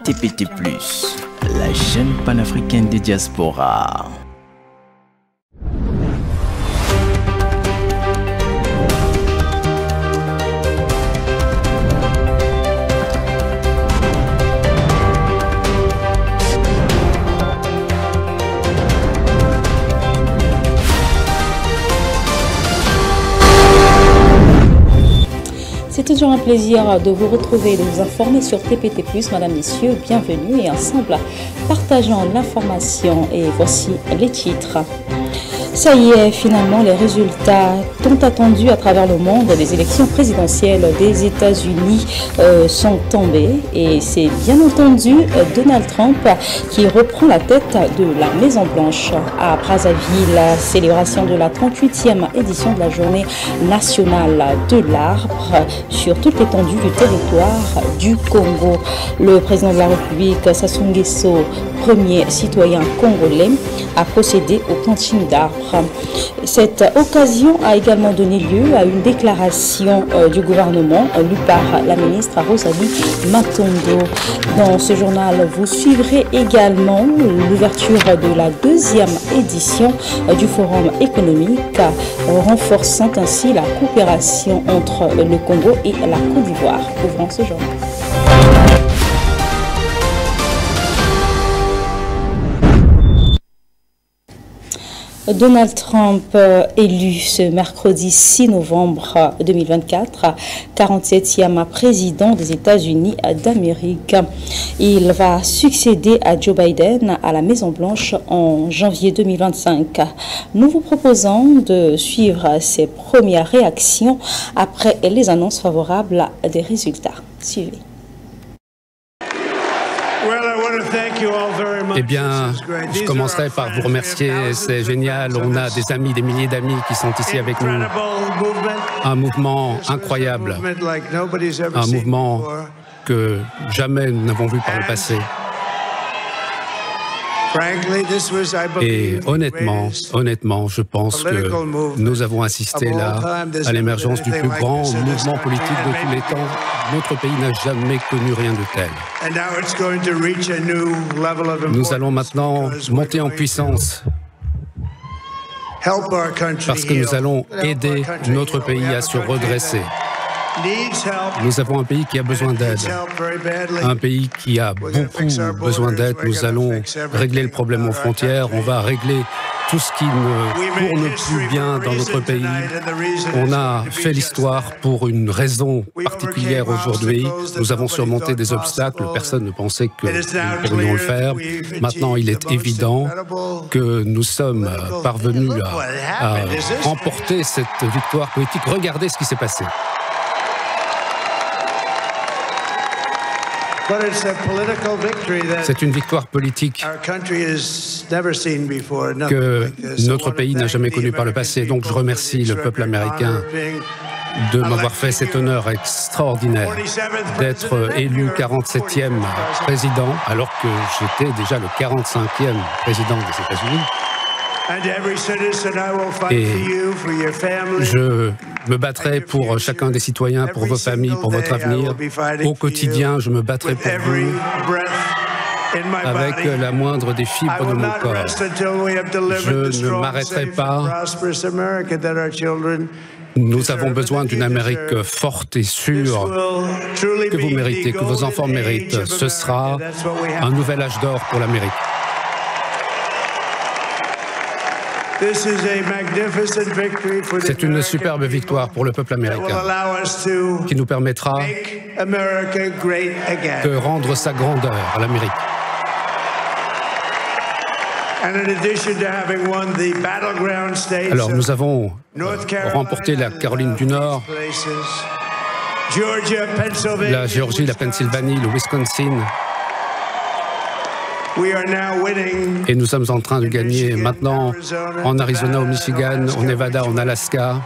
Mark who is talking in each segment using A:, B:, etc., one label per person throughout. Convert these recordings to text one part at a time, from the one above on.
A: TPT+, la chaîne panafricaine des diasporas.
B: C'est toujours un plaisir de vous retrouver et de vous informer sur TPT+. Madame, Messieurs, bienvenue et ensemble partageons l'information. Et voici les titres. Ça y est, finalement, les résultats tant attendus à travers le monde des élections présidentielles des États-Unis sont tombés. Et c'est bien entendu Donald Trump qui reprend la tête de la Maison-Blanche à Brazzaville, célébration de la 38e édition de la Journée nationale de l'arbre sur toute l'étendue du territoire du Congo. Le président de la République, Sassou Nguesso, premier citoyen congolais, a procédé au planting d'arbres. Cette occasion a également donné lieu à une déclaration du gouvernement lue par la ministre Rosalie Matondo. Dans ce journal, vous suivrez également l'ouverture de la 2e édition du Forum économique, renforçant ainsi la coopération entre le Congo et la Côte d'Ivoire. Ouvrons ce journal. Donald Trump élu ce mercredi 6 novembre 2024, 47e président des États-Unis d'Amérique. Il va succéder à Joe Biden à la Maison-Blanche en janvier 2025. Nous vous proposons de suivre ses premières réactions après les annonces favorables des résultats. Suivez.
C: Eh bien, je commencerai par vous remercier, c'est génial, on a des amis, des milliers d'amis qui sont ici avec nous. Un mouvement incroyable, un mouvement que jamais nous n'avons vu par le passé. Et honnêtement, je pense que nous avons assisté là à l'émergence du plus grand mouvement politique de tous les temps. Notre pays n'a jamais connu rien de tel. Nous allons maintenant monter en puissance parce que nous allons aider notre pays à se redresser. Nous avons un pays qui a besoin d'aide, un pays qui a beaucoup besoin d'aide. Nous allons régler le problème aux frontières, on va régler tout ce qui ne tourne plus bien dans notre pays. On a fait l'histoire pour une raison particulière aujourd'hui. Nous avons surmonté des obstacles, personne ne pensait que nous pourrions le faire. Maintenant, il est évident que nous sommes parvenus à remporter cette victoire politique. Regardez ce qui s'est passé. C'est une victoire politique que notre pays n'a jamais connue par le passé. Donc je remercie le peuple américain de m'avoir fait cet honneur extraordinaire d'être élu 47e président, alors que j'étais déjà le 45e président des États-Unis. Et je me battrai pour chacun des citoyens, pour vos familles, pour votre avenir. Au quotidien, je me battrai pour vous avec la moindre des fibres de mon corps. Je ne m'arrêterai pas. Nous avons besoin d'une Amérique forte et sûre que vous méritez, que vos enfants méritent. Ce sera un nouvel âge d'or pour l'Amérique. C'est une superbe victoire pour le peuple américain qui nous permettra de rendre sa grandeur à l'Amérique. Alors nous avons remporté la Caroline du Nord, la Géorgie, la Pennsylvanie, le Wisconsin. Et nous sommes en train de gagner maintenant en Arizona, au Michigan, au Nevada, en Alaska.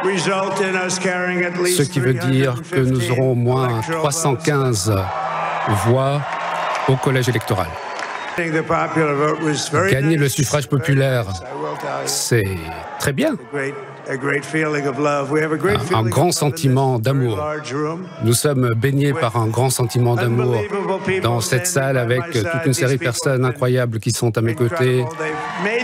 C: Ce qui veut dire que nous aurons au moins 315 voix au collège électoral. Gagner le suffrage populaire, c'est très bien. Un grand sentiment d'amour. Nous sommes baignés par un grand sentiment d'amour dans cette salle avec toute une série de personnes incroyables qui sont à mes côtés,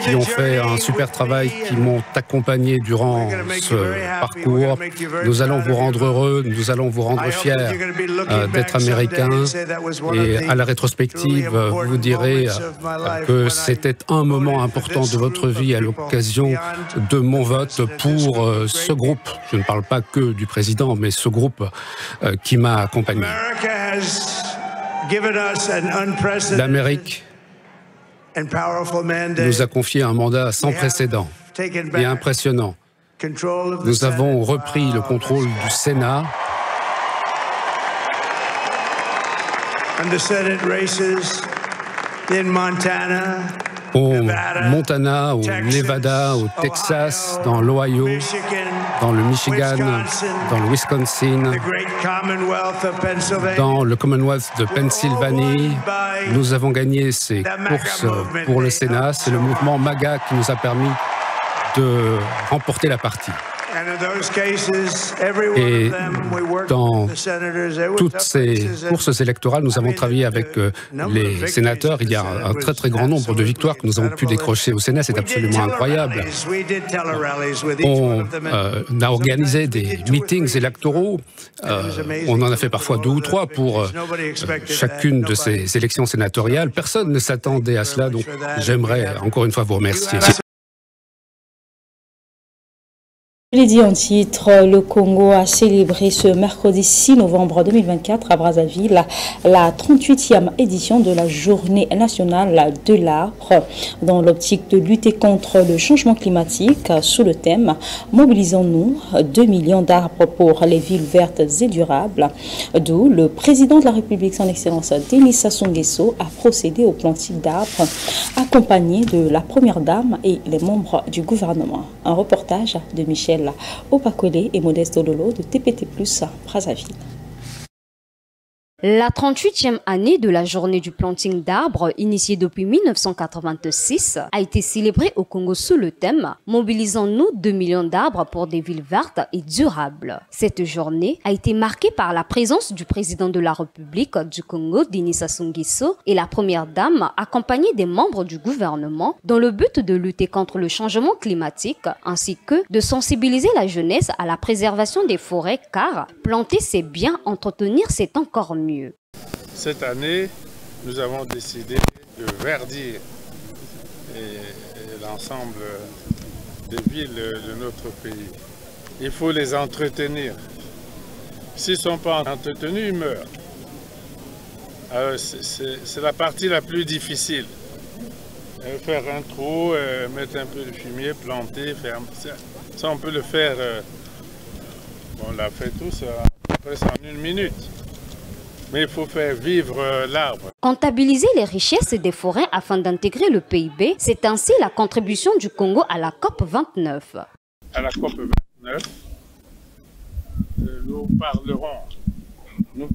C: qui ont fait un super travail, qui m'ont accompagné durant ce parcours. Nous allons vous rendre heureux, nous allons vous rendre fiers d'être américains. Et à la rétrospective, vous direz que c'était un moment important de votre vie à l'occasion de mon vote pour ce groupe. Je ne parle pas que du président, mais ce groupe qui m'a accompagné. L'Amérique nous a confié un mandat sans précédent et impressionnant. Nous avons repris le contrôle du Sénat. Au Montana, au Nevada, au Texas, dans l'Ohio, dans le Michigan, dans le Wisconsin, dans le Commonwealth de Pennsylvanie. Nous avons gagné ces courses pour le Sénat. C'est le mouvement MAGA qui nous a permis de remporter la partie. Et dans toutes ces courses électorales, nous avons travaillé avec les sénateurs. Il y a un très très grand nombre de victoires que nous avons pu décrocher au Sénat. C'est absolument incroyable. On a organisé des meetings électoraux. On en a fait parfois 2 ou 3 pour chacune de ces élections sénatoriales. Personne ne s'attendait à cela, donc j'aimerais encore une fois vous remercier.
B: Je l'ai dit en titre, le Congo a célébré ce mercredi 6 novembre 2024 à Brazzaville la 38e édition de la Journée nationale de l'arbre dans l'optique de lutter contre le changement climatique sous le thème « Mobilisons-nous 2 millions d'arbres pour les villes vertes et durables », d'où le président de la République, son Excellence Denis Sassou Nguesso, a procédé au planting d'arbres accompagné de la Première Dame et les membres du gouvernement. Un reportage de Michel Opakwele et Modeste Ololo de TPT+, Brazzaville.
D: La 38e année de la journée du planting d'arbres, initiée depuis 1986, a été célébrée au Congo sous le thème « Mobilisons-nous 2 millions d'arbres pour des villes vertes et durables ». Cette journée a été marquée par la présence du président de la République du Congo, Denis Sassou Nguesso, et la première dame, accompagnée des membres du gouvernement, dans le but de lutter contre le changement climatique, ainsi que de sensibiliser la jeunesse à la préservation des forêts, car planter c'est bien, entretenir c'est encore mieux.
E: Cette année, nous avons décidé de verdir l'ensemble des villes de notre pays. Il faut les entretenir. S'ils ne sont pas entretenus, ils meurent. C'est la partie la plus difficile. Faire un trou, mettre un peu de fumier, planter, faire ça on peut le faire. On l'a fait tous presque en 1 minute. Mais il faut faire vivre l'arbre.
D: Comptabiliser les richesses des forêts afin d'intégrer le PIB, c'est ainsi la contribution du Congo à la COP 29.
E: À la COP 29, nous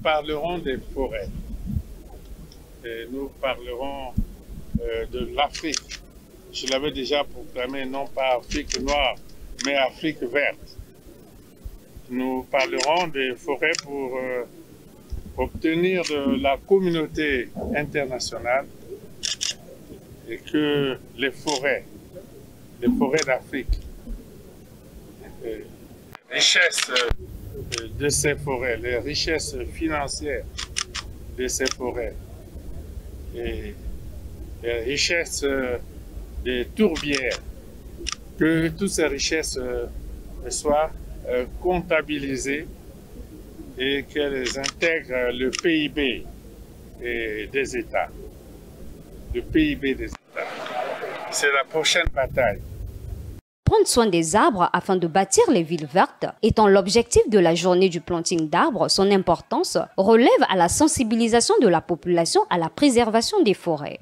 E: parlerons des forêts. Et nous parlerons de l'Afrique. Je l'avais déjà proclamé, non pas Afrique noire, mais Afrique verte. Nous parlerons des forêts pour obtenir de la communauté internationale et que les forêts d'Afrique, les richesses de ces forêts, les richesses financières de ces forêts et les richesses des tourbières, que toutes ces richesses soient comptabilisées et qu'elles intègrent le PIB des États. Le PIB des États. C'est la prochaine bataille.
D: Prendre soin des arbres afin de bâtir les villes vertes étant l'objectif de la journée du planting d'arbres, son importance relève à la sensibilisation de la population à la préservation des forêts.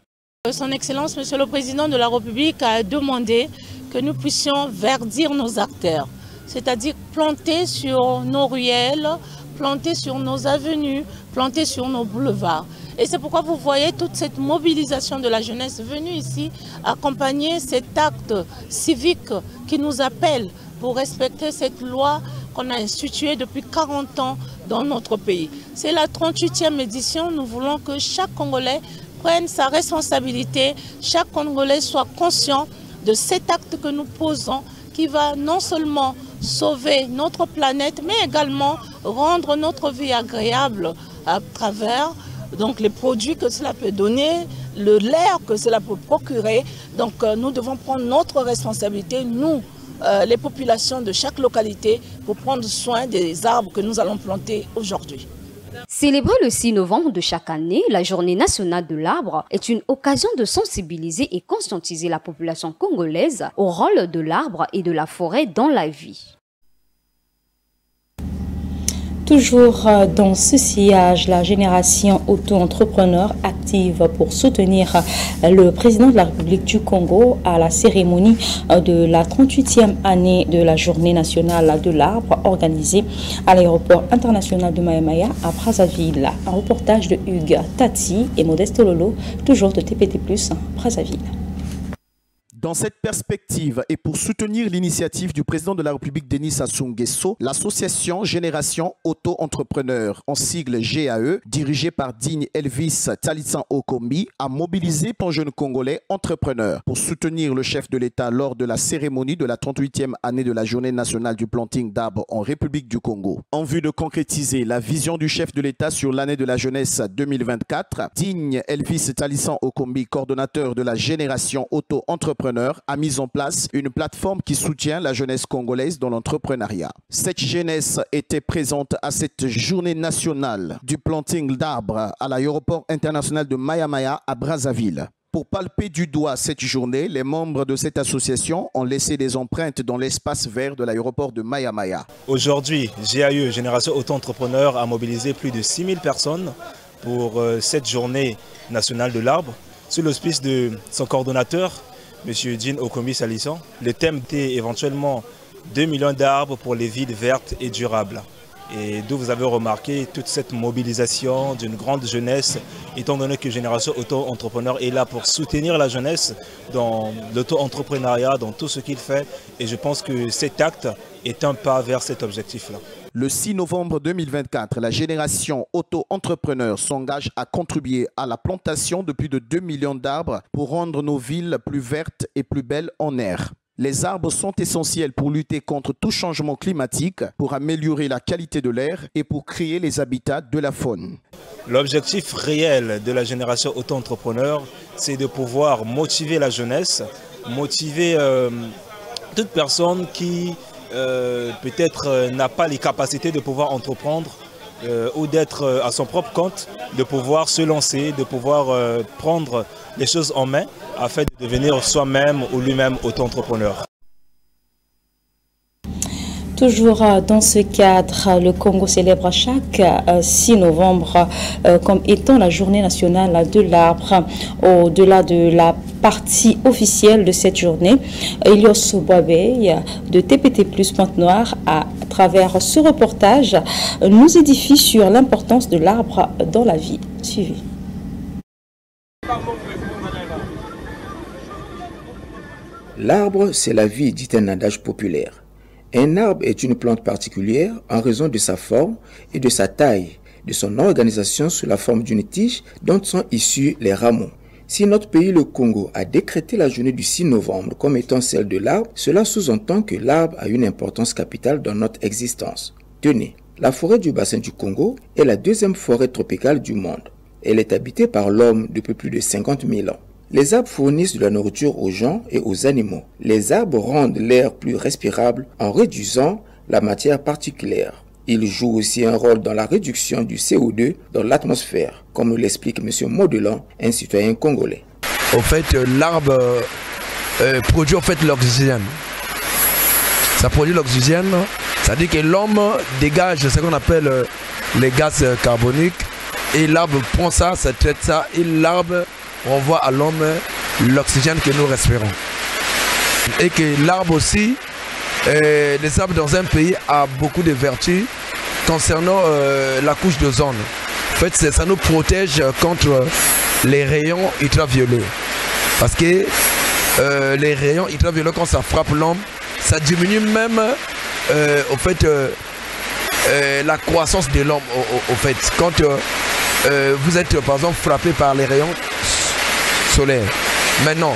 F: Son Excellence, Monsieur le Président de la République a demandé que nous puissions verdir nos artères, c'est-à-dire planter sur nos ruelles, planter sur nos avenues, planter sur nos boulevards. Et c'est pourquoi vous voyez toute cette mobilisation de la jeunesse venue ici accompagner cet acte civique qui nous appelle pour respecter cette loi qu'on a instituée depuis 40 ans dans notre pays. C'est la 38e édition. Nous voulons que chaque Congolais prenne sa responsabilité, chaque Congolais soit conscient de cet acte que nous posons qui va non seulement sauver notre planète, mais également rendre notre vie agréable à travers donc, les produits que cela peut donner, l'air que cela peut procurer. Donc nous devons prendre notre responsabilité, nous, les populations de chaque localité, pour prendre soin des arbres que nous allons planter aujourd'hui.
D: Célébrer le 6 novembre de chaque année, la Journée nationale de l'arbre est une occasion de sensibiliser et conscientiser la population congolaise au rôle de l'arbre et de la forêt dans la vie.
B: Toujours dans ce sillage, la génération auto-entrepreneur active pour soutenir le président de la République du Congo à la cérémonie de la 38e année de la Journée nationale de l'arbre organisée à l'aéroport international de Maya-Maya à Brazzaville. Un reportage de Hugues Tati et Modeste Lolo, toujours de TPT+, Brazzaville.
G: Dans cette perspective et pour soutenir l'initiative du président de la République Denis Sassou Nguesso, l'association Génération Auto-Entrepreneur, en sigle GAE, dirigée par Digne Elvis Talitsan Okombi, a mobilisé pour jeunes Congolais entrepreneurs pour soutenir le chef de l'État lors de la cérémonie de la 38e année de la Journée nationale du planting d'arbres en République du Congo. En vue de concrétiser la vision du chef de l'État sur l'année de la jeunesse 2024, Digne Elvis Talitsan Okombi, coordonnateur de la Génération Auto-Entrepreneur, a mis en place une plateforme qui soutient la jeunesse congolaise dans l'entrepreneuriat. Cette jeunesse était présente à cette journée nationale du planting d'arbres à l'aéroport international de Maya-Maya à Brazzaville. Pour palper du doigt cette journée, les membres de cette association ont laissé des empreintes dans l'espace vert de l'aéroport de Maya-Maya. Aujourd'hui, GAE, Génération Auto-Entrepreneur, a mobilisé plus de 6000 personnes pour cette journée nationale de l'arbre, sous l'auspice de son coordonnateur, M. Jean Okombi Salissan. Le thème était éventuellement 2 millions d'arbres pour les villes vertes et durables. Et d'où vous avez remarqué toute cette mobilisation d'une grande jeunesse, étant donné que Génération Auto-Entrepreneur est là pour soutenir la jeunesse dans l'auto-entrepreneuriat, dans tout ce qu'il fait. Et je pense que cet acte est un pas vers cet objectif-là. Le 6 novembre 2024, la Génération Auto-Entrepreneur s'engage à contribuer à la plantation de plus de 2 millions d'arbres pour rendre nos villes plus vertes et plus belles en air. Les arbres sont essentiels pour lutter contre tout changement climatique, pour améliorer la qualité de l'air et pour créer les habitats de la faune. L'objectif réel de la Génération Auto-Entrepreneur, c'est de pouvoir motiver la jeunesse, motiver toute personne qui peut-être n'a pas les capacités de pouvoir entreprendre ou d'être à son propre compte, de pouvoir se lancer, de pouvoir prendre les choses en main afin de devenir soi-même ou lui-même auto-entrepreneur.
B: Toujours dans ce cadre, le Congo célèbre chaque 6 novembre comme étant la journée nationale de l'arbre. Au-delà de la partie officielle de cette journée, Elios Boabey de TPT+, Pointe-Noire, à travers ce reportage, nous édifie sur l'importance de l'arbre dans la vie. Suivez.
H: L'arbre, c'est la vie, dit un adage populaire. Un arbre est une plante particulière en raison de sa forme et de sa taille, de son organisation sous la forme d'une tige dont sont issus les rameaux. Si notre pays, le Congo, a décrété la journée du 6 novembre comme étant celle de l'arbre, cela sous-entend que l'arbre a une importance capitale dans notre existence. Tenez, la forêt du bassin du Congo est la deuxième forêt tropicale du monde. Elle est habitée par l'homme depuis plus de 50 000 ans. Les arbres fournissent de la nourriture aux gens et aux animaux. Les arbres rendent l'air plus respirable en réduisant la matière particulière. Ils jouent aussi un rôle dans la réduction du CO2 dans l'atmosphère, comme nous l'explique M. Modelan, un citoyen congolais.
I: Au fait, l'arbre produit en fait l'oxygène. Ça produit l'oxygène, ça dit que l'homme dégage ce qu'on appelle les gaz carboniques et l'arbre prend ça, ça traite ça et l'arbre renvoie à l'homme l'oxygène que nous respirons. Et que l'arbre aussi, les arbres dans un pays a beaucoup de vertus concernant la couche d'ozone. fait, ça nous protège contre les rayons ultraviolets. Parce que les rayons ultraviolets, quand ça frappe l'homme, ça diminue même au fait, la croissance de l'homme. Au fait, quand vous êtes par exemple frappé par les rayons solaires. Maintenant,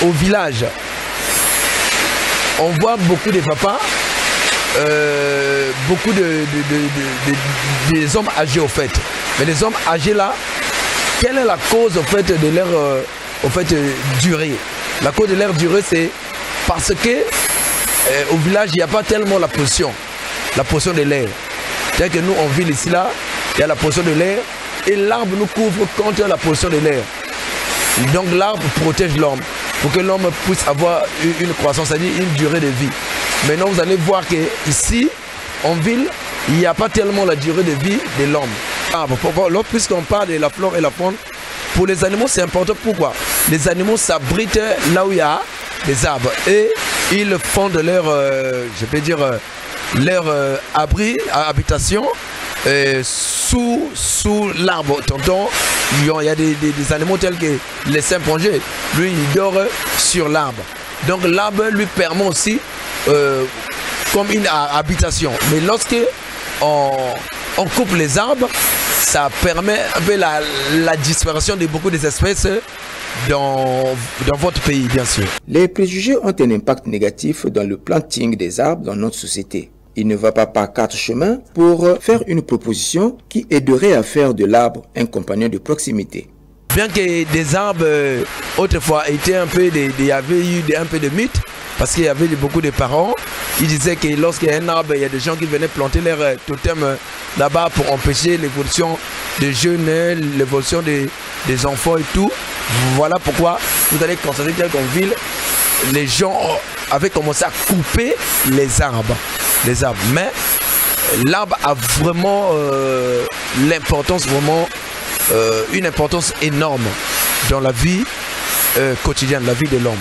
I: au village, on voit beaucoup de papas, beaucoup des hommes âgés au fait. Mais les hommes âgés là, quelle est la cause au fait de leur durée? La cause de leur durée, c'est parce que au village, il n'y a pas tellement la pollution de l'air. C'est-à-dire que nous, en ville ici là, il y a la pollution de l'air et l'arbre nous couvre contre la pollution de l'air. Donc l'arbre protège l'homme pour que l'homme puisse avoir une croissance, c'est-à-dire une durée de vie. Maintenant, vous allez voir qu'ici, en ville, il n'y a pas tellement la durée de vie de l'homme. Puisqu'on parle de la flore et la faune, pour les animaux, c'est important. Pourquoi? Les animaux s'abritent là où il y a des arbres et ils font de leur, je peux dire, leur habitation sous l'arbre. Tonton, il y a des animaux tels que les Saint-Pongé. Lui, il dort sur l'arbre. Donc l'arbre lui permet aussi comme une habitation. Mais lorsque on coupe les arbres, ça permet un peu la disparition de beaucoup des espèces dans votre pays, bien sûr.
H: Les préjugés ont un impact négatif dans le planting des arbres dans notre société. Il ne va pas par quatre chemins pour faire une proposition qui aiderait à faire de l'arbre un compagnon de proximité.
I: Bien que des arbres autrefois étaient un peu, il y avait eu un peu de mythe, parce qu'il y avait beaucoup de parents, ils disaient que lorsqu'il y a un arbre, il y a des gens qui venaient planter leur totem là-bas pour empêcher l'évolution des jeunes, l'évolution des enfants et tout. Voilà pourquoi vous allez constater qu'en ville, les gens avaient commencé à couper les arbres. Mais l'arbre a vraiment l'importance, une importance énorme dans la vie quotidienne, la vie de l'homme.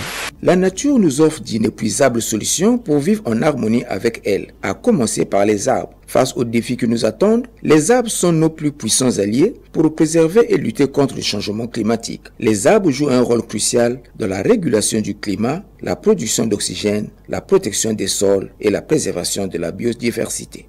H: La nature nous offre d'inépuisables solutions pour vivre en harmonie avec elle, à commencer par les arbres. Face aux défis qui nous attendent, les arbres sont nos plus puissants alliés pour préserver et lutter contre le changement climatique. Les arbres jouent un rôle crucial dans la régulation du climat, la production d'oxygène, la protection des sols et la préservation de la biodiversité.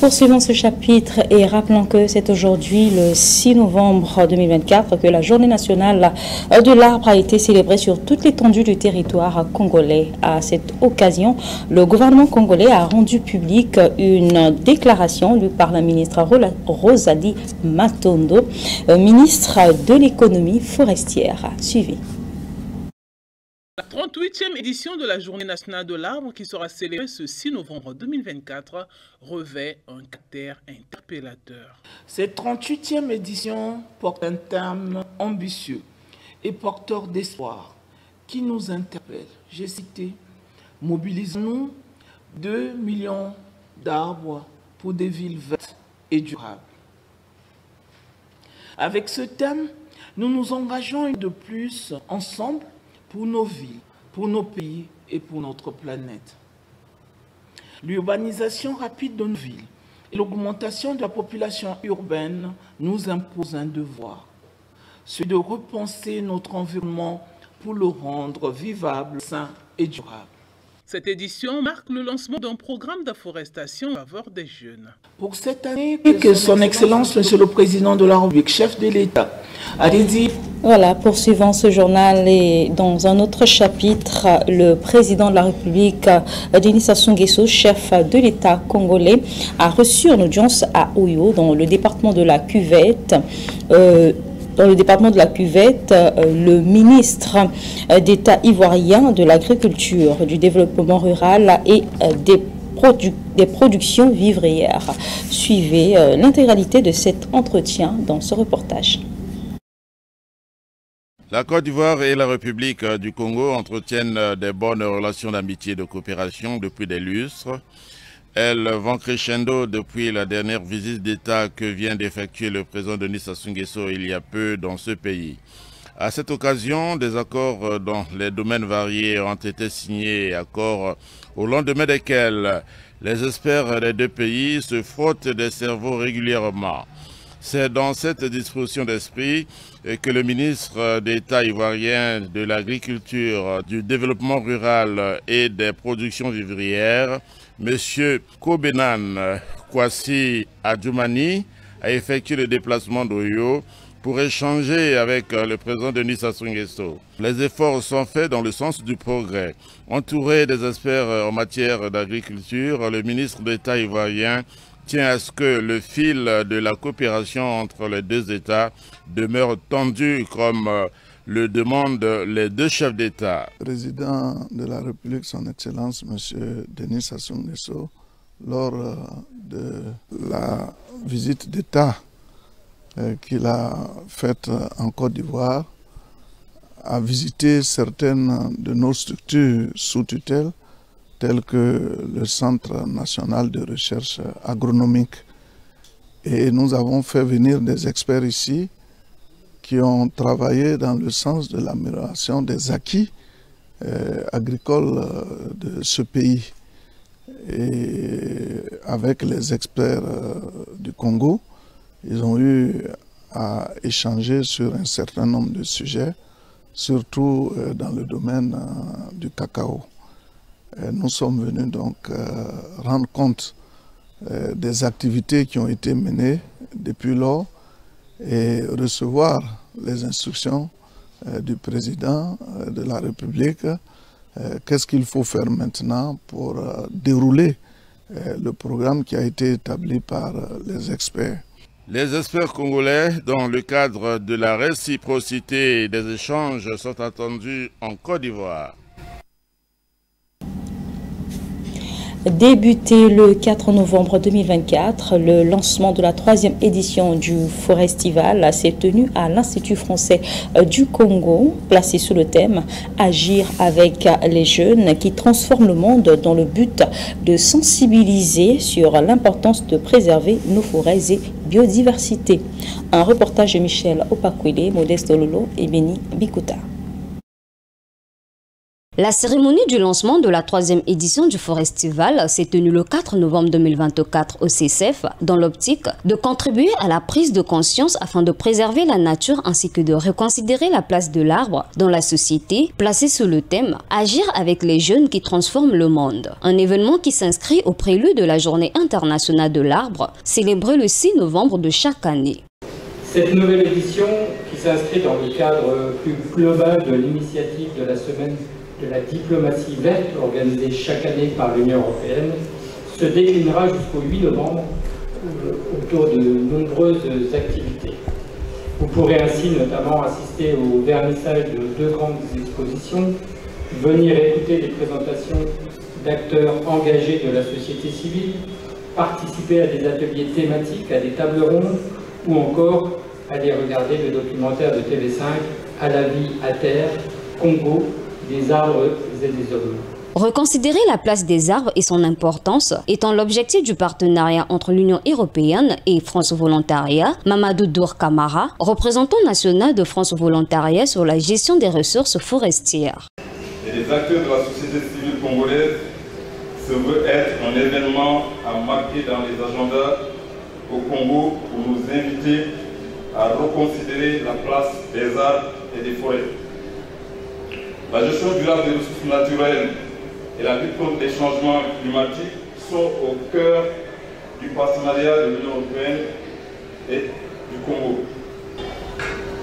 B: Poursuivons ce chapitre et rappelons que c'est aujourd'hui le 6 novembre 2024 que la journée nationale de l'arbre a été célébrée sur toute l'étendue du territoire congolais. À cette occasion, le gouvernement congolais a rendu publique une déclaration lue par la ministre Rosalie Matondo, ministre de l'économie forestière. Suivez.
J: La 38e édition de la Journée nationale de l'arbre qui sera célébrée ce 6 novembre 2024 revêt un caractère interpellateur.
K: Cette 38e édition porte un thème ambitieux et porteur d'espoir qui nous interpelle. J'ai cité « Mobilisons-nous 2 millions d'arbres pour des villes vertes et durables ». Avec ce thème, nous nous engageons de plus ensemble pour nos villes, pour nos pays et pour notre planète. L'urbanisation rapide de nos villes et l'augmentation de la population urbaine nous imposent un devoir, celui de repenser notre environnement pour le rendre vivable, sain et durable.
J: Cette édition marque le lancement d'un programme d'afforestation en faveur des jeunes.
K: Pour cette année, que Son Excellence, Monsieur le Président de la République, chef de l'État, a dédié...
B: Voilà, poursuivant ce journal et dans un autre chapitre, le président de la République, Denis Sassou Nguesso, chef de l'État congolais, a reçu en audience à Oyo, dans le département de la Cuvette, le ministre d'État ivoirien de l'agriculture, du développement rural et des productions vivrières. Suivez l'intégralité de cet entretien dans ce reportage.
L: La Côte d'Ivoire et la République du Congo entretiennent des bonnes relations d'amitié et de coopération depuis des lustres. Elles vont crescendo depuis la dernière visite d'État que vient d'effectuer le président Denis Sassou Nguesso il y a peu dans ce pays. À cette occasion, des accords dans les domaines variés ont été signés, accords au lendemain desquels les experts des deux pays se frottent des cerveaux régulièrement. C'est dans cette disposition d'esprit que le ministre d'État ivoirien de l'Agriculture, du Développement rural et des productions vivrières, M. Kobenan Kwasi Adjoumani, a effectué le déplacement d'Oyo pour échanger avec le président Denis Sassou Nguesso. Les efforts sont faits dans le sens du progrès. Entouré des experts en matière d'agriculture, le ministre d'État ivoirien tient à ce que le fil de la coopération entre les deux États demeure tendu comme le demandent les deux chefs d'État.
M: Le président de la République, son Excellence, M. Denis Sassou Nguesso, lors de la visite d'État qu'il a faite en Côte d'Ivoire, a visité certaines de nos structures sous tutelle, telles que le Centre national de recherche agronomique. Et nous avons fait venir des experts ici qui ont travaillé dans le sens de l'amélioration des acquis agricoles de ce pays. Et avec les experts du Congo, ils ont eu à échanger sur un certain nombre de sujets, surtout dans le domaine du cacao. Nous sommes venus donc rendre compte des activités qui ont été menées depuis lors et recevoir les instructions du président de la République. Qu'est-ce qu'il faut faire maintenant pour dérouler le programme qui a été établi par les experts.
L: Les experts congolais, dans le cadre de la réciprocité des échanges, sont attendus en Côte d'Ivoire.
B: Débuté le 4 novembre 2024, le lancement de la 3e édition du Forestival s'est tenu à l'Institut français du Congo, placé sous le thème « Agir avec les jeunes qui transforment le monde » dans le but de sensibiliser sur l'importance de préserver nos forêts et biodiversité. Un reportage de Michel Opakwele, Modeste Lolo et Béni Bikuta.
D: La cérémonie du lancement de la 3e édition du Forestival s'est tenue le 4 novembre 2024 au CCF dans l'optique de contribuer à la prise de conscience afin de préserver la nature ainsi que de reconsidérer la place de l'arbre dans la société, placée sous le thème « Agir avec les jeunes qui transforment le monde ». Un événement qui s'inscrit au prélude de la Journée internationale de l'arbre, célébrée le 6 novembre de chaque année.
N: Cette nouvelle édition, qui s'inscrit dans le cadre plus global de l'initiative de la semaine de la diplomatie verte organisée chaque année par l'Union européenne, se déclinera jusqu'au 8 novembre autour de nombreuses activités. Vous pourrez ainsi notamment assister au vernissage de 2 grandes expositions, venir écouter des présentations d'acteurs engagés de la société civile, participer à des ateliers thématiques, à des tables rondes ou encore aller regarder le documentaire de TV5 « À la vie à terre, Congo, des arbres et des hommes ».
D: Reconsidérer la place des arbres et son importance étant l'objectif du partenariat entre l'Union européenne et France Volontariat, Mamadou Dour Kamara, représentant national de France Volontariat sur la gestion des ressources forestières.
O: Et les acteurs de la société civile congolaise se veut être un événement à marquer dans les agendas au Congo pour nous inviter à reconsidérer la place des arbres et des forêts. La gestion durable des ressources naturelles et la lutte contre les changements climatiques sont au cœur du partenariat de l'Union européenne et du Congo.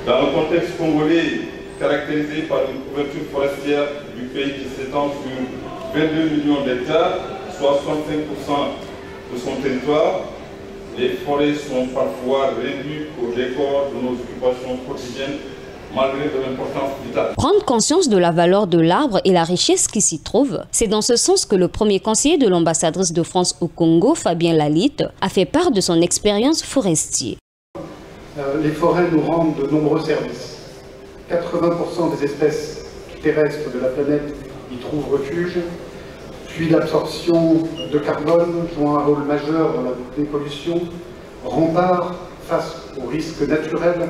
O: Dans le contexte congolais caractérisé par une couverture forestière du pays qui s'étend sur 22 millions d'hectares, soit 65% de son territoire, les forêts sont parfois réduites au décor de nos occupations quotidiennes, malgré de l'importance vitale.
D: Prendre conscience de la valeur de l'arbre et la richesse qui s'y trouve, c'est dans ce sens que le premier conseiller de l'ambassadrice de France au Congo, Fabien Lalitte, a fait part de son expérience forestier.
P: Les forêts nous rendent de nombreux services. 80% des espèces terrestres de la planète y trouvent refuge, puis l'absorption de carbone joue un rôle majeur dans la dépollution, rempart face aux risques naturels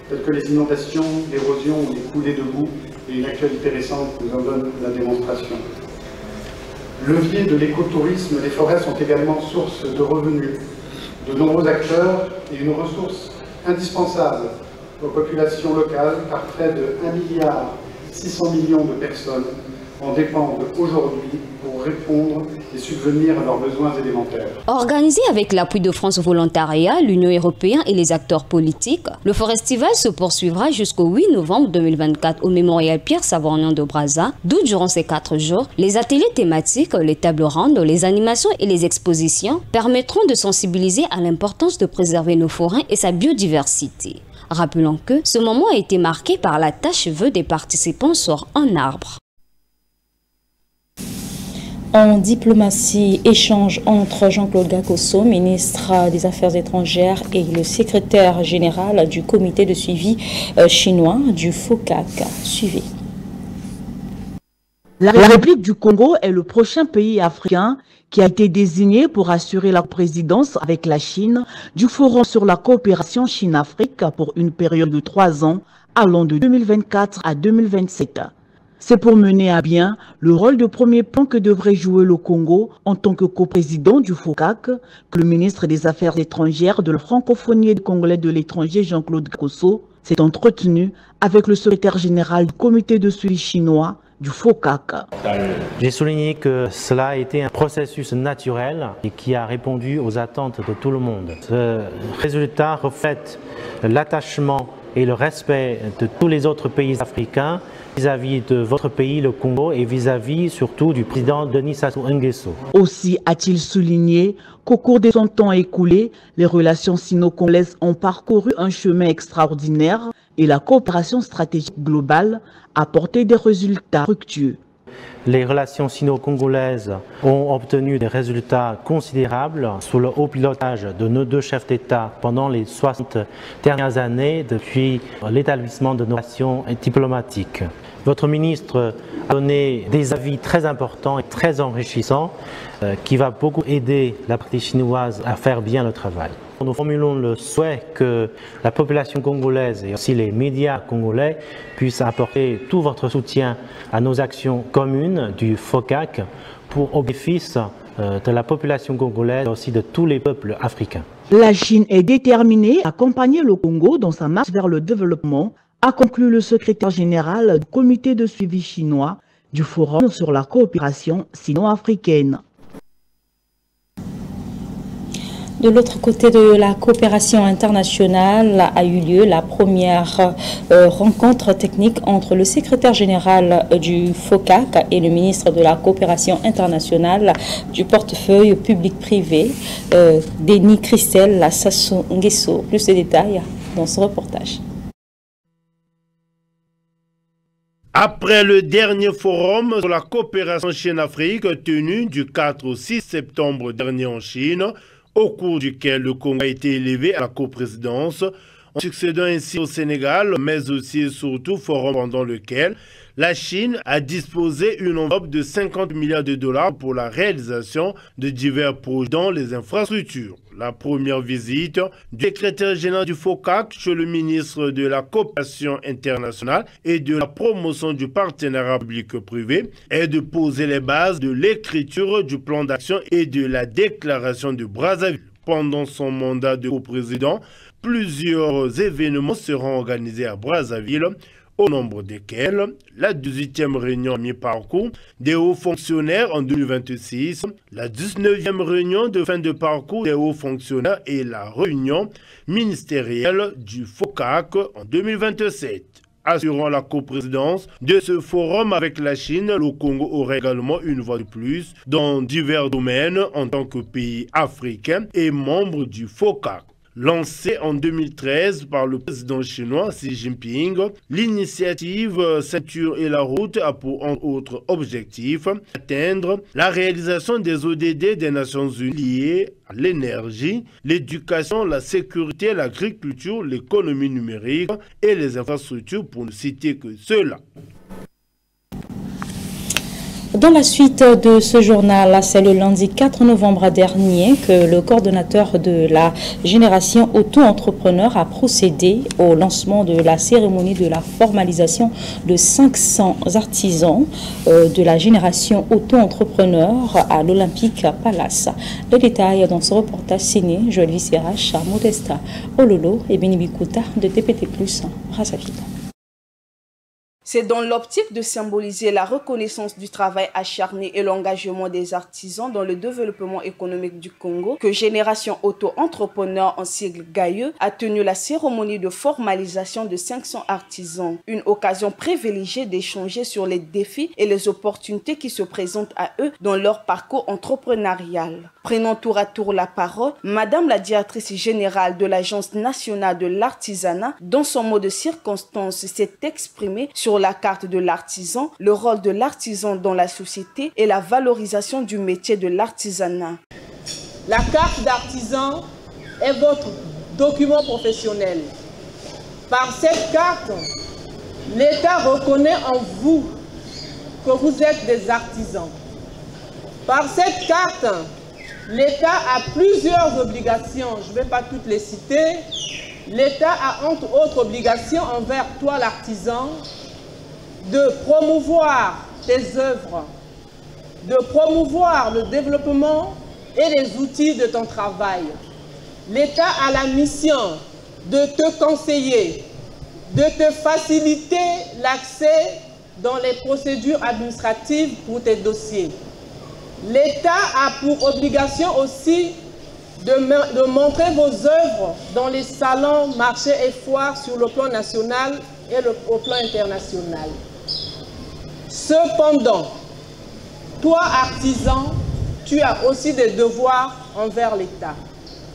P: telles que les inondations, l'érosion ou les coulées de boue, et une actualité récente nous en donne la démonstration. Levier de l'écotourisme, les forêts sont également source de revenus de nombreux acteurs et une ressource indispensable aux populations locales, car près de 1,6 milliard de personnes en dépendent aujourd'hui pour répondre et subvenir à leurs besoins élémentaires.
D: Organisé avec l'appui de France Volontariat, l'Union européenne et les acteurs politiques, le Forestival se poursuivra jusqu'au 8 novembre 2024 au mémorial Pierre Savorgnan de Brazza, d'où durant ces 4 jours, les ateliers thématiques, les tables rondes, les animations et les expositions permettront de sensibiliser à l'importance de préserver nos forêts et sa biodiversité. Rappelons que ce moment a été marqué par l'attache-cheveux des participants sur un arbre.
B: En diplomatie, échange entre Jean-Claude Gakoso, ministre des Affaires étrangères, et le secrétaire général du comité de suivi chinois du FOCAC. Suivez.
Q: La République du Congo est le prochain pays africain qui a été désigné pour assurer la présidence avec la Chine du Forum sur la coopération Chine-Afrique pour une période de 3 ans allant de 2024 à 2027. C'est pour mener à bien le rôle de premier plan que devrait jouer le Congo en tant que coprésident du FOCAC que le ministre des Affaires étrangères, de la francophonie et du Congolais de l'étranger Jean-Claude Gakoso s'est entretenu avec le secrétaire général du comité de suivi chinois du FOCAC.
R: J'ai souligné que cela a été un processus naturel et qui a répondu aux attentes de tout le monde. Ce résultat reflète l'attachement et le respect de tous les autres pays africains vis-à-vis de votre pays, le Congo, et vis-à-vis surtout du président Denis Sassou Nguesso.
Q: Aussi a-t-il souligné qu'au cours des 100 ans écoulés, les relations sino-congolaises ont parcouru un chemin extraordinaire et la coopération stratégique globale a porté des résultats fructueux.
R: Les relations sino-congolaises ont obtenu des résultats considérables sous le haut pilotage de nos 2 chefs d'État pendant les 60 dernières années depuis l'établissement de nos relations diplomatiques. Votre ministre a donné des avis très importants et très enrichissants qui va beaucoup aider la partie chinoise à faire bien le travail. Nous formulons le souhait que la population congolaise et aussi les médias congolais puissent apporter tout votre soutien à nos actions communes du FOCAC pour au bénéfice de la population congolaise et aussi de tous les peuples africains.
Q: La Chine est déterminée à accompagner le Congo dans sa marche vers le développement, a conclu le secrétaire général du comité de suivi chinois du Forum sur la coopération sino-africaine.
B: De l'autre côté de la coopération internationale a eu lieu la première rencontre technique entre le secrétaire général du FOCAC et le ministre de la coopération internationale du portefeuille public-privé, Denis Christel Sassou Nguesso. Plus de détails dans ce reportage.
S: Après le dernier forum sur la coopération Chine-Afrique tenu du 4 au 6 septembre dernier en Chine, au cours duquel le Congo a été élevé à la coprésidence, en succédant ainsi au Sénégal, mais aussi et surtout forum pendant lequel la Chine a disposé une enveloppe de 50 milliards de dollars pour la réalisation de divers projets dans les infrastructures. La première visite du secrétaire général du FOCAC chez le ministre de la coopération internationale et de la promotion du partenariat public-privé est de poser les bases de l'écriture du plan d'action et de la déclaration de Brazzaville. Pendant son mandat de coprésident, plusieurs événements seront organisés à Brazzaville, au nombre desquels la 18e réunion à mi-parcours des hauts fonctionnaires en 2026, la 19e réunion de fin de parcours des hauts fonctionnaires et la réunion ministérielle du FOCAC en 2027. Assurant la coprésidence de ce forum avec la Chine, le Congo aura également une voix de plus dans divers domaines en tant que pays africain et membre du FOCAC. Lancée en 2013 par le président chinois Xi Jinping, l'initiative Ceinture et la route a pour entre autres objectif atteindre la réalisation des ODD des Nations Unies liées à l'énergie, l'éducation, la sécurité, l'agriculture, l'économie numérique et les infrastructures pour ne citer que ceux-là.
B: Dans la suite de ce journal, c'est le lundi 4 novembre dernier que le coordonnateur de la génération auto-entrepreneur a procédé au lancement de la cérémonie de la formalisation de 500 artisans de la génération auto-entrepreneur à l'Olympique Palace. Les détails dans ce reportage signé Joël Visserach, Modesta Ololo et Benibikuta de TPT+, Brazzaville.
T: C'est dans l'optique de symboliser la reconnaissance du travail acharné et l'engagement des artisans dans le développement économique du Congo que Génération Auto-Entrepreneur, en sigle GAIE, a tenu la cérémonie de formalisation de 500 artisans. Une occasion privilégiée d'échanger sur les défis et les opportunités qui se présentent à eux dans leur parcours entrepreneurial. Prenant tour à tour la parole, Madame la directrice générale de l'Agence nationale de l'artisanat, dans son mot de circonstance, s'est exprimée sur la carte de l'artisan, le rôle de l'artisan dans la société et la valorisation du métier de l'artisanat.
U: La carte d'artisan est votre document professionnel. Par cette carte, l'État reconnaît en vous que vous êtes des artisans. Par cette carte, l'État a plusieurs obligations, je ne vais pas toutes les citer. L'État a entre autres obligations envers toi l'artisan de promouvoir tes œuvres, de promouvoir le développement et les outils de ton travail. L'État a la mission de te conseiller, de te faciliter l'accès dans les procédures administratives pour tes dossiers. L'État a pour obligation aussi de montrer vos œuvres dans les salons, marchés et foires sur le plan national et au plan international. Cependant, toi artisan, tu as aussi des devoirs envers l'État.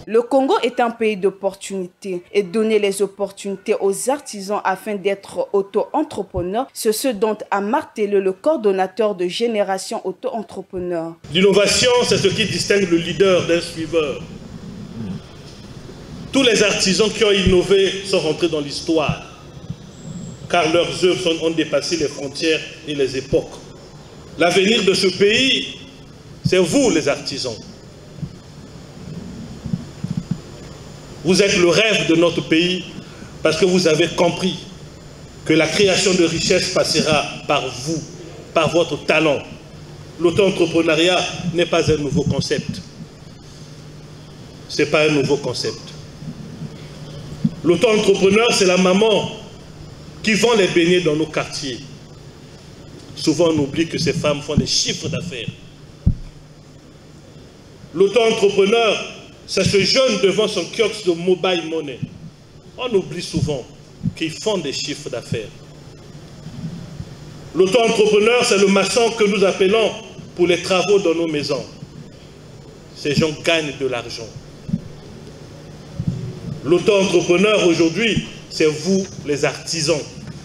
T: Le Congo est un pays d'opportunités et donner les opportunités aux artisans afin d'être auto-entrepreneurs, c'est ce dont a martelé le coordonnateur de Génération Auto-Entrepreneur.
V: L'innovation, c'est ce qui distingue le leader d'un suiveur. Tous les artisans qui ont innové sont rentrés dans l'histoire, car leurs œuvres ont dépassé les frontières et les époques. L'avenir de ce pays, c'est vous les artisans. Vous êtes le rêve de notre pays parce que vous avez compris que la création de richesses passera par vous, par votre talent. L'auto-entrepreneuriat n'est pas un nouveau concept. Ce n'est pas un nouveau concept. L'auto-entrepreneur, c'est la maman qui vend les beignets dans nos quartiers. Souvent, on oublie que ces femmes font des chiffres d'affaires. L'auto-entrepreneur, c'est ce jeune devant son kiosque de mobile money. On oublie souvent qu'ils font des chiffres d'affaires. L'auto-entrepreneur, c'est le maçon que nous appelons pour les travaux dans nos maisons. Ces gens gagnent de l'argent. L'auto-entrepreneur aujourd'hui, c'est vous les artisans.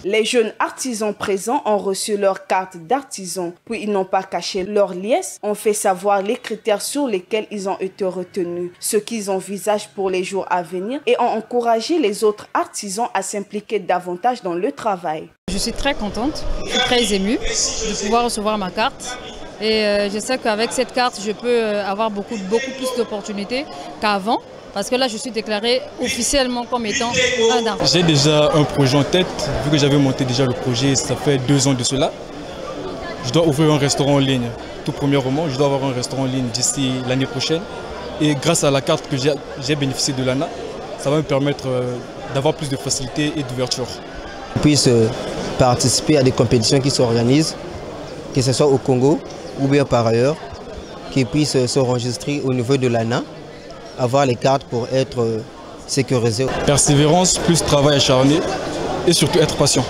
T: Les jeunes artisans présents ont reçu leur carte d'artisan, puis ils n'ont pas caché leur liesse, ont fait savoir les critères sur lesquels ils ont été retenus, ce qu'ils envisagent pour les jours à venir et ont encouragé les autres artisans à s'impliquer davantage dans le travail.
W: Je suis très contente, je suis très émue de pouvoir recevoir ma carte. Et je sais qu'avec cette carte, je peux avoir beaucoup plus d'opportunités qu'avant. Parce que là, je suis déclarée officiellement comme étant un artiste.
X: J'ai déjà un projet en tête, vu que j'avais monté déjà le projet, ça fait 2 ans de cela. Je dois ouvrir un restaurant en ligne. Tout premièrement, je dois avoir un restaurant en ligne d'ici l'année prochaine. Et grâce à la carte que j'ai bénéficié de l'ANA, ça va me permettre d'avoir plus de facilité et d'ouverture.
Y: Je puisse participer à des compétitions qui s'organisent, que ce soit au Congo ou bien par ailleurs, qui puissent s'enregistrer au niveau de l'ANA, avoir les cartes pour être sécurisé.
X: Persévérance, plus travail acharné et surtout être patient.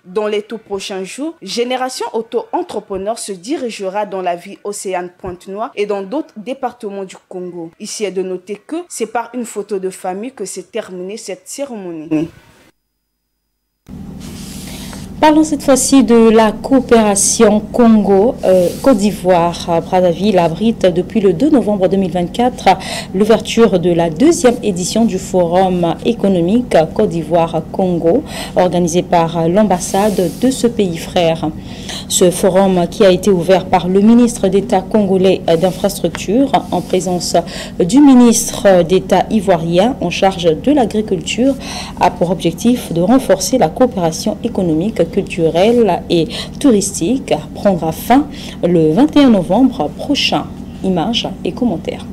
T: Dans les tout prochains jours, Génération Auto-Entrepreneur se dirigera dans la ville Océane Pointe-Noire et dans d'autres départements du Congo. Ici est de noter que c'est par une photo de famille que s'est terminée cette cérémonie.
B: Parlons cette fois-ci de la coopération Congo-Côte d'Ivoire. Brazzaville abrite depuis le 2 novembre 2024 l'ouverture de la deuxième édition du Forum économique Côte d'Ivoire-Congo, organisé par l'ambassade de ce pays frère. Ce forum, qui a été ouvert par le ministre d'État congolais d'infrastructure en présence du ministre d'État ivoirien en charge de l'agriculture, a pour objectif de renforcer la coopération économique, culturelle et touristique, prendra fin le 21 novembre prochain. Images et commentaires.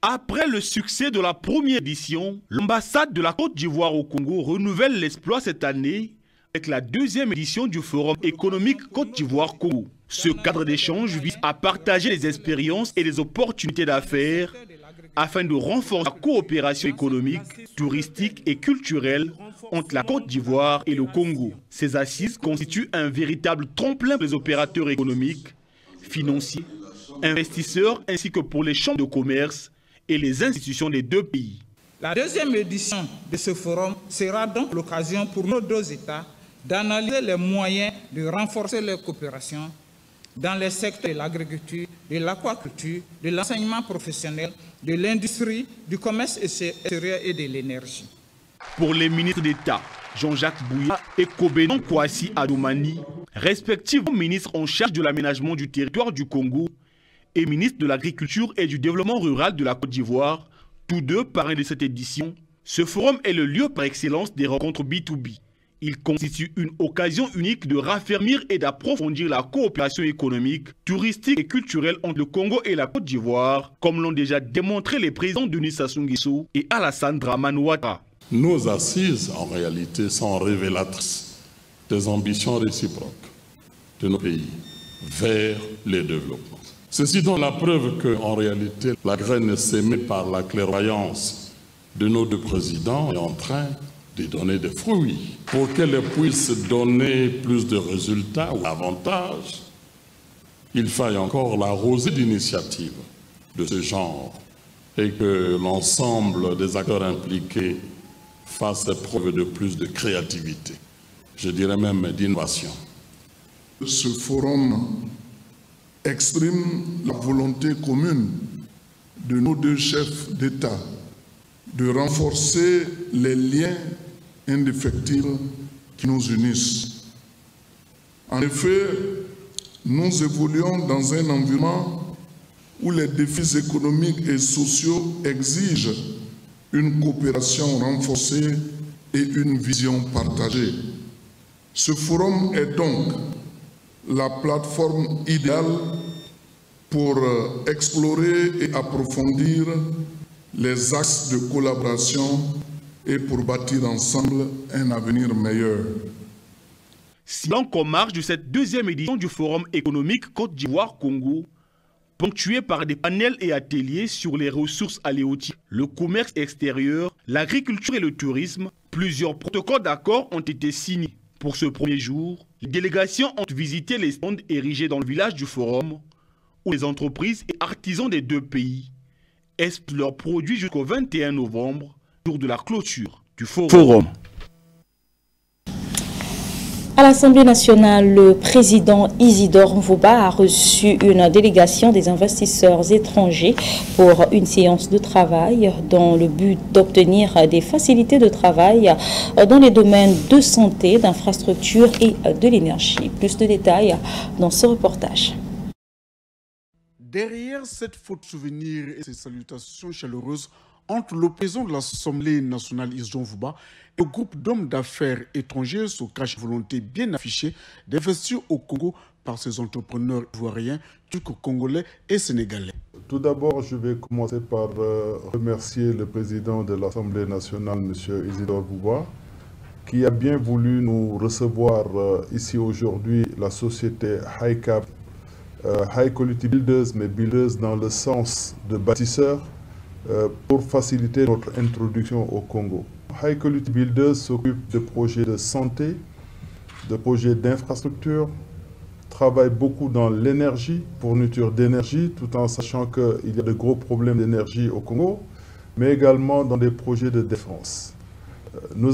A: Après le succès de la première édition, l'ambassade de la Côte d'Ivoire au Congo renouvelle l'exploit cette année avec la deuxième édition du Forum économique Côte d'Ivoire-Congo. Ce cadre d'échange vise à partager les expériences et les opportunités d'affaires afin de renforcer la coopération économique, touristique et culturelle entre la Côte d'Ivoire et le Congo. Ces assises constituent un véritable tremplin pour les opérateurs économiques, financiers, investisseurs ainsi que pour les chambres de commerce et les institutions des deux pays.
C: La deuxième édition de ce forum sera donc l'occasion pour nos deux États d'analyser les moyens de renforcer leur coopération dans les secteurs de l'agriculture, de l'aquaculture, de l'enseignement professionnel, de l'industrie, du commerce extérieur et de l'énergie.
A: Pour les ministres d'État, Jean-Jacques Bouya et Kobenon Kwasi Adoumani, respectivement ministres en charge de l'aménagement du territoire du Congo et ministre de l'Agriculture et du Développement rural de la Côte d'Ivoire, tous deux parrains de cette édition, ce forum est le lieu par excellence des rencontres B2B. Il constitue une occasion unique de raffermir et d'approfondir la coopération économique, touristique et culturelle entre le Congo et la Côte d'Ivoire, comme l'ont déjà démontré les présidents Denis Sassou Nguesso et Alassane Dramane Ouattara.
E: Nos assises, en réalité, sont révélatrices des ambitions réciproques de nos pays vers le développement. Ceci donne la preuve qu'en réalité, la graine sémée par la clairvoyance de nos deux présidents est en train de donner des fruits. Pour qu'elle puisse donner plus de résultats ou davantage, il faille encore l'arroser d'initiatives de ce genre et que l'ensemble des acteurs impliqués fassent preuve de plus de créativité, je dirais même d'innovation.
M: Ce forum exprime la volonté commune de nos deux chefs d'État de renforcer les liens indéfectibles qui nous unissent. En effet, nous évoluons dans un environnement où les défis économiques et sociaux exigent une coopération renforcée et une vision partagée. Ce forum est donc la plateforme idéale pour explorer et approfondir les axes de collaboration et pour bâtir ensemble un avenir meilleur.
A: Donc, en marge de cette deuxième édition du Forum économique Côte d'Ivoire-Congo, ponctué par des panels et ateliers sur les ressources halieutiques, le commerce extérieur, l'agriculture et le tourisme, plusieurs protocoles d'accord ont été signés. Pour ce premier jour, les délégations ont visité les stands érigés dans le village du Forum, où les entreprises et artisans des deux pays exposent leurs produits jusqu'au 21 novembre, jour de la clôture du Forum.
B: À l'Assemblée nationale, le président Isidore Mvouba a reçu une délégation des investisseurs étrangers pour une séance de travail dans le but d'obtenir des facilités de travail dans les domaines de santé, d'infrastructure et de l'énergie. Plus de détails dans ce reportage.
F: Derrière cette photo souvenir et ces salutations chaleureuses entre le président de l'Assemblée nationale Isidore Mvouba et le groupe d'hommes d'affaires étrangers se cache une volonté bien affichée d'investir au Congo par ses entrepreneurs ivoiriens, turco-congolais et sénégalais.
G: Tout d'abord, je vais commencer par remercier le président de l'Assemblée nationale, M. Isidore Mvouba, qui a bien voulu nous recevoir ici aujourd'hui, la société HiCap, High Quality Builders, mais builders dans le sens de bâtisseurs, pour faciliter notre introduction au Congo. High Quality Builders s'occupe de projets de santé, de projets d'infrastructure, travaille beaucoup dans l'énergie, fourniture d'énergie, tout en sachant qu'il y a de gros problèmes d'énergie au Congo, mais également dans des projets de défense. Nous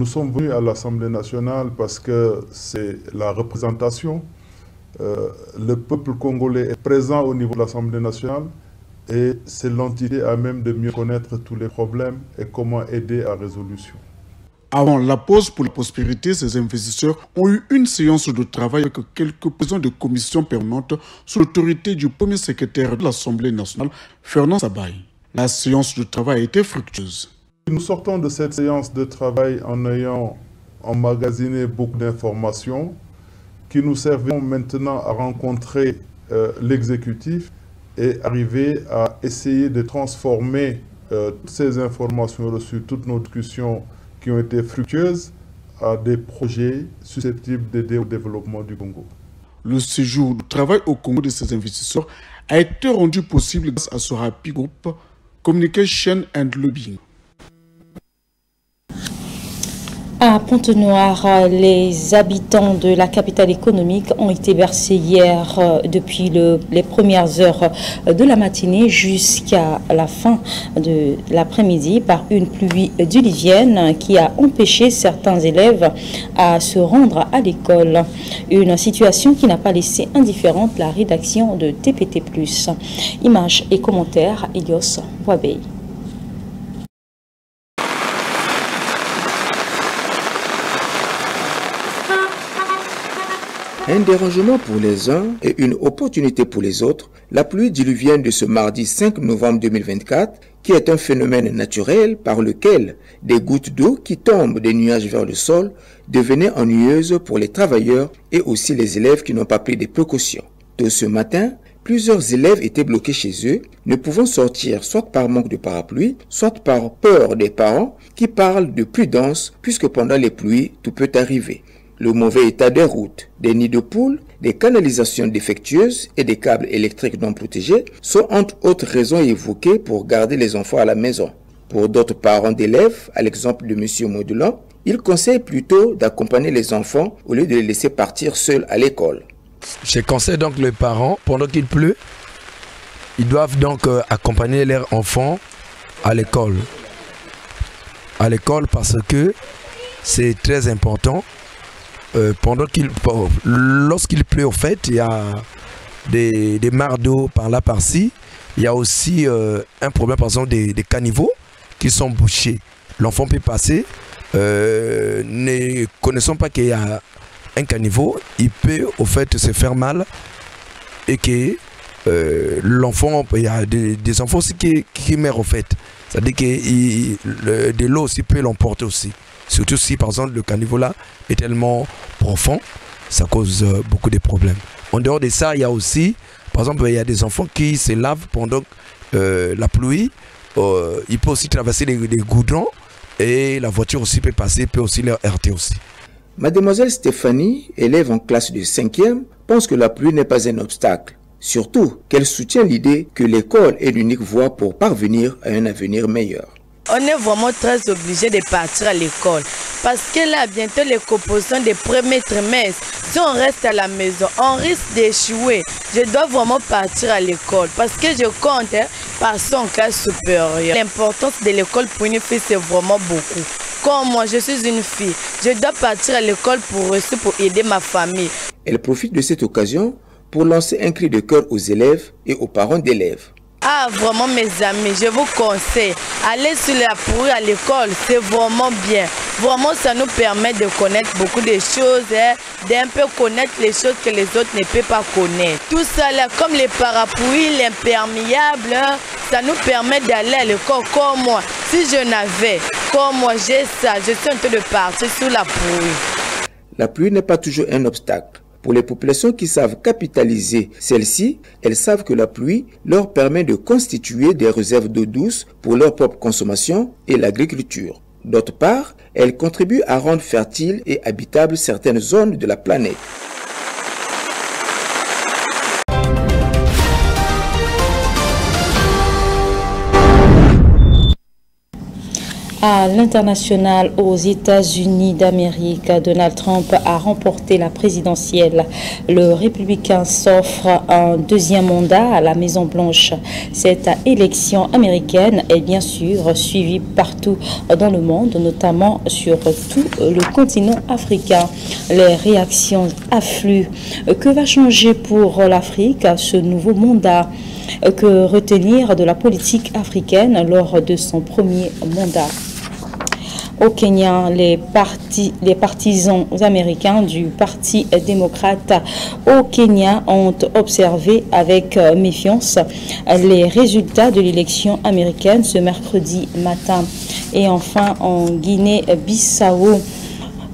G: sommes venus à l'Assemblée nationale parce que c'est la représentation. Le peuple congolais est présent au niveau de l'Assemblée nationale et c'est l'entité à même de mieux connaître tous les problèmes et comment aider à résolution.
F: Avant la pause pour la prospérité, ces investisseurs ont eu une séance de travail avec quelques présidents de commissions permanentes sous l'autorité du premier secrétaire de l'Assemblée nationale, Fernand Sabaye. La séance de travail a été fructueuse.
G: Nous sortons de cette séance de travail en ayant emmagasiné beaucoup d'informations qui nous serviront maintenant à rencontrer l'exécutif et arriver à essayer de transformer toutes ces informations reçues, toutes nos discussions qui ont été fructueuses, à des projets susceptibles d'aider au développement du Congo.
F: Le séjour de travail au Congo de ces investisseurs a été rendu possible grâce à ce Rappi Group Communication and Lobbying.
B: À Pointe-Noire, les habitants de la capitale économique ont été bercés hier depuis les premières heures de la matinée jusqu'à la fin de l'après-midi par une pluie diluvienne qui a empêché certains élèves à se rendre à l'école. Une situation qui n'a pas laissé indifférente la rédaction de TPT+. Images et commentaires, Elios Boabey.
H: Un dérangement pour les uns et une opportunité pour les autres, la pluie diluvienne de ce mardi 5 novembre 2024, qui est un phénomène naturel par lequel des gouttes d'eau qui tombent des nuages vers le sol devenaient ennuyeuses pour les travailleurs et aussi les élèves qui n'ont pas pris des précautions. Tôt ce matin, plusieurs élèves étaient bloqués chez eux, ne pouvant sortir soit par manque de parapluie, soit par peur des parents qui parlent de prudence puisque pendant les pluies, tout peut arriver. Le mauvais état des routes, des nids de poules, des canalisations défectueuses et des câbles électriques non protégés sont entre autres raisons évoquées pour garder les enfants à la maison. Pour d'autres parents d'élèves, à l'exemple de M. Modulan, il conseille plutôt d'accompagner les enfants au lieu de les laisser partir seuls à l'école.
I: Je conseille donc les parents, pendant qu'il pleut, ils doivent donc accompagner leurs enfants à l'école. À l'école parce que c'est très important. Lorsqu'il pleut, au fait, il y a des mares d'eau par là, par-ci. Il y a aussi un problème, par exemple, des caniveaux qui sont bouchés. L'enfant peut passer, ne connaissant pas qu'il y a un caniveau, il peut, au fait, se faire mal. Et que l'enfant, il y a des enfants aussi qui meurent, au fait. C'est-à-dire que de l'eau aussi peut l'emporter aussi. Surtout si, par exemple, le caniveau là est tellement profond, ça cause beaucoup de problèmes. En dehors de ça, il y a aussi, par exemple, il y a des enfants qui se lavent pendant la pluie. Il peut aussi traverser les goudrons et la voiture aussi peut passer, peut aussi leur heurter aussi.
H: Mademoiselle Stéphanie, élève en classe de 5e, pense que la pluie n'est pas un obstacle. Surtout qu'elle soutient l'idée que l'école est l'unique voie pour parvenir à un avenir meilleur.
J: On est vraiment très obligé de partir à l'école parce que là, bientôt les compositions des premiers trimestres, si on reste à la maison, on risque d'échouer. Je dois vraiment partir à l'école parce que je compte passer en classe supérieure. L'importance de l'école pour une fille, c'est vraiment beaucoup. Comme moi, je suis une fille, je dois partir à l'école pour aider ma famille.
H: Elle profite de cette occasion pour lancer un cri de cœur aux élèves et aux parents d'élèves.
J: Ah, vraiment mes amis, je vous conseille, aller sur la pluie à l'école, c'est vraiment bien. Vraiment, ça nous permet de connaître beaucoup de choses, d'un peu connaître les choses que les autres ne peuvent pas connaître. Tout ça là, comme les parapluies, l'imperméable, ça nous permet d'aller à l'école comme moi. Si je n'avais, comme moi, j'ai ça, je suis en train de partir sur la pluie.
H: La pluie n'est pas toujours un obstacle. Pour les populations qui savent capitaliser celle-ci, elles savent que la pluie leur permet de constituer des réserves d'eau douce pour leur propre consommation et l'agriculture. D'autre part, elle contribue à rendre fertiles et habitables certaines zones de la planète.
B: À l'international, aux États-Unis d'Amérique, Donald Trump a remporté la présidentielle. Le républicain s'offre un deuxième mandat à la Maison-Blanche. Cette élection américaine est bien sûr suivie partout dans le monde, notamment sur tout le continent africain. Les réactions affluent. Que va changer pour l'Afrique ce nouveau mandat? Que retenir de la politique africaine lors de son premier mandat? Au Kenya, les partisans américains du Parti démocrate au Kenya ont observé avec méfiance les résultats de l'élection américaine ce mercredi matin. Et enfin, en Guinée-Bissau,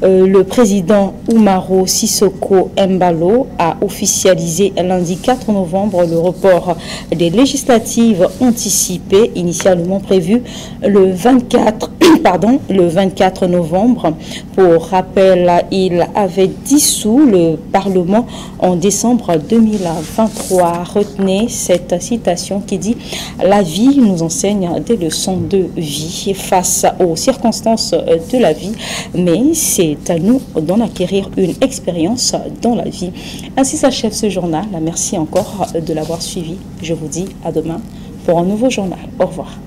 B: le président Umaro Sissoko Embalo a officialisé lundi 4 novembre le report des législatives anticipées initialement prévues le 24 novembre. Pour rappel, il avait dissous le Parlement en décembre 2023. Retenez cette citation qui dit « La vie nous enseigne des leçons de vie face aux circonstances de la vie, mais c'est à nous d'en acquérir une expérience dans la vie ». Ainsi s'achève ce journal. Merci encore de l'avoir suivi. Je vous dis à demain pour un nouveau journal. Au revoir.